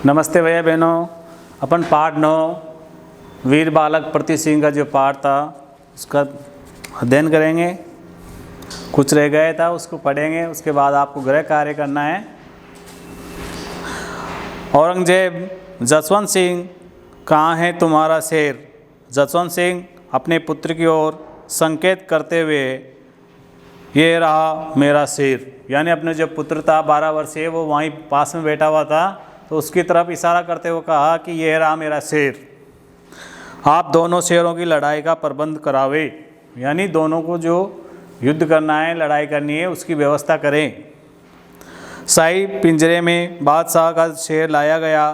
नमस्ते भैया बहनों। अपन पाठ 9 वीर बालक प्रति सिंह का जो पाठ था उसका अध्ययन करेंगे। कुछ रह गया था उसको पढ़ेंगे, उसके बाद आपको गृह कार्य करना है। औरंगजेब, जसवंत सिंह कहाँ है तुम्हारा शेर। जसवंत सिंह अपने पुत्र की ओर संकेत करते हुए ये रहा मेरा शेर, यानी अपने जो पुत्र था 12 वर्षीय वो वहीं पास में बैठा हुआ था, तो उसकी तरफ इशारा करते हुए कहा कि ये रहा मेरा शेर। आप दोनों शेरों की लड़ाई का प्रबंध करावे, यानी दोनों को जो युद्ध करना है, लड़ाई करनी है, उसकी व्यवस्था करें। शाही पिंजरे में बादशाह का शेर लाया गया।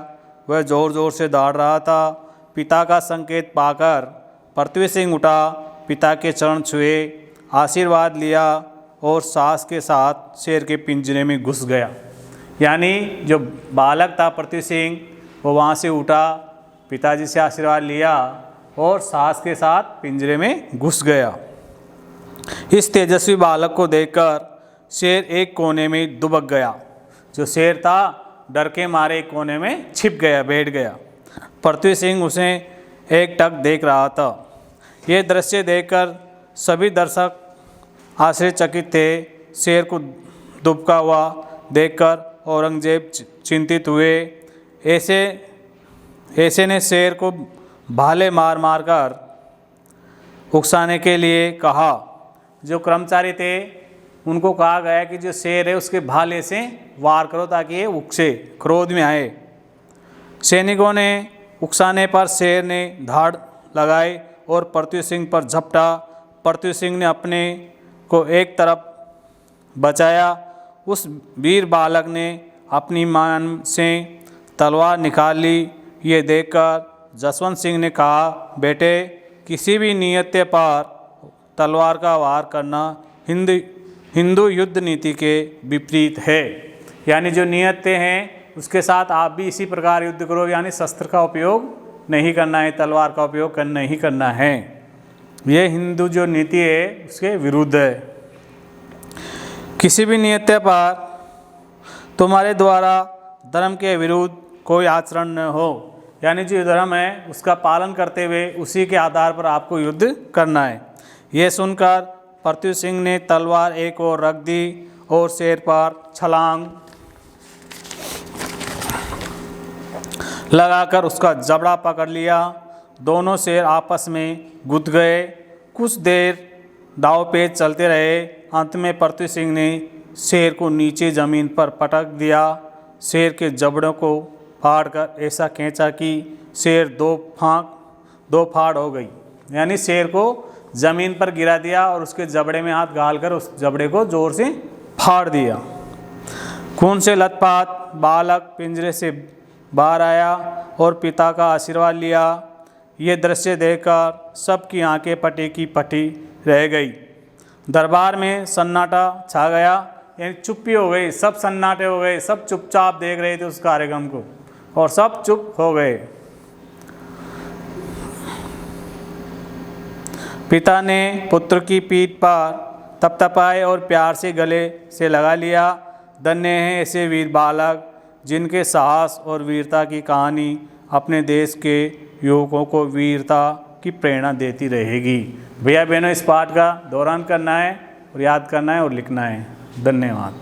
वह ज़ोर ज़ोर से दौड़ रहा था। पिता का संकेत पाकर पृथ्वी सिंह उठा, पिता के चरण छुए, आशीर्वाद लिया और साहस के साथ शेर के पिंजरे में घुस गया। यानी जो बालक था पृथ्वी सिंह वो वहाँ से उठा, पिताजी से आशीर्वाद लिया और साहस के साथ पिंजरे में घुस गया। इस तेजस्वी बालक को देखकर शेर एक कोने में दुबक गया। जो शेर था डर के मारे एक कोने में छिप गया, बैठ गया। पृथ्वी सिंह उसे एक टक देख रहा था। ये दृश्य देखकर सभी दर्शक आश्चर्यचकित थे। शेर को दुबका हुआ देखकर औरंगजेब चिंतित हुए। ऐसे ने शेर को भाले मार मार कर उकसाने के लिए कहा। जो कर्मचारी थे उनको कहा गया कि जो शेर है उसके भाले से वार करो ताकि ये उकसे, क्रोध में आए। सैनिकों ने उकसाने पर शेर ने धाड़ लगाई और पृथ्वी सिंह पर झपटा। पृथ्वी सिंह ने अपने को एक तरफ बचाया। उस वीर बालक ने अपनी मान से तलवार निकाल ली। ये देखकर जसवंत सिंह ने कहा, बेटे किसी भी नियत पर तलवार का वार करना हिंदू युद्ध नीति के विपरीत है। यानी जो नियतें हैं उसके साथ आप भी इसी प्रकार युद्ध करो, यानी शस्त्र का उपयोग नहीं करना है, तलवार का उपयोग नहीं करना है। ये हिंदू जो नीति है उसके विरुद्ध है। किसी भी नियत पर तुम्हारे द्वारा धर्म के विरुद्ध कोई आचरण न हो, यानी जो धर्म है उसका पालन करते हुए उसी के आधार पर आपको युद्ध करना है। यह सुनकर पृथ्वी सिंह ने तलवार एक ओर रख दी और शेर पर छलांग लगाकर उसका जबड़ा पकड़ लिया। दोनों शेर आपस में गुद गए। कुछ देर दांव-पेच चलते रहे। अंत में पृथ्वी सिंह ने शेर को नीचे ज़मीन पर पटक दिया। शेर के जबड़ों को फाड़कर ऐसा खींचा कि शेर दो फाड़ हो गई, यानी शेर को ज़मीन पर गिरा दिया और उसके जबड़े में हाथ डालकर उस जबड़े को ज़ोर से फाड़ दिया। खून से लथपथ बालक पिंजरे से बाहर आया और पिता का आशीर्वाद लिया। ये दृश्य देखकर सबकी आंखें पटी की पटी रह गई। दरबार में सन्नाटा छा गया, यानी चुप्पी हो गई, सब सन्नाटे हो गए, सब चुपचाप देख रहे थे उस कार्यक्रम को और सब चुप हो गए। पिता ने पुत्र की पीठ पर थपथपाए और प्यार से गले से लगा लिया। धन्य है ऐसे वीर बालक जिनके साहस और वीरता की कहानी अपने देश के युवकों को वीरता की प्रेरणा देती रहेगी। भैया बहनों, इस पाठ का दोहरान करना है और याद करना है और लिखना है। धन्यवाद।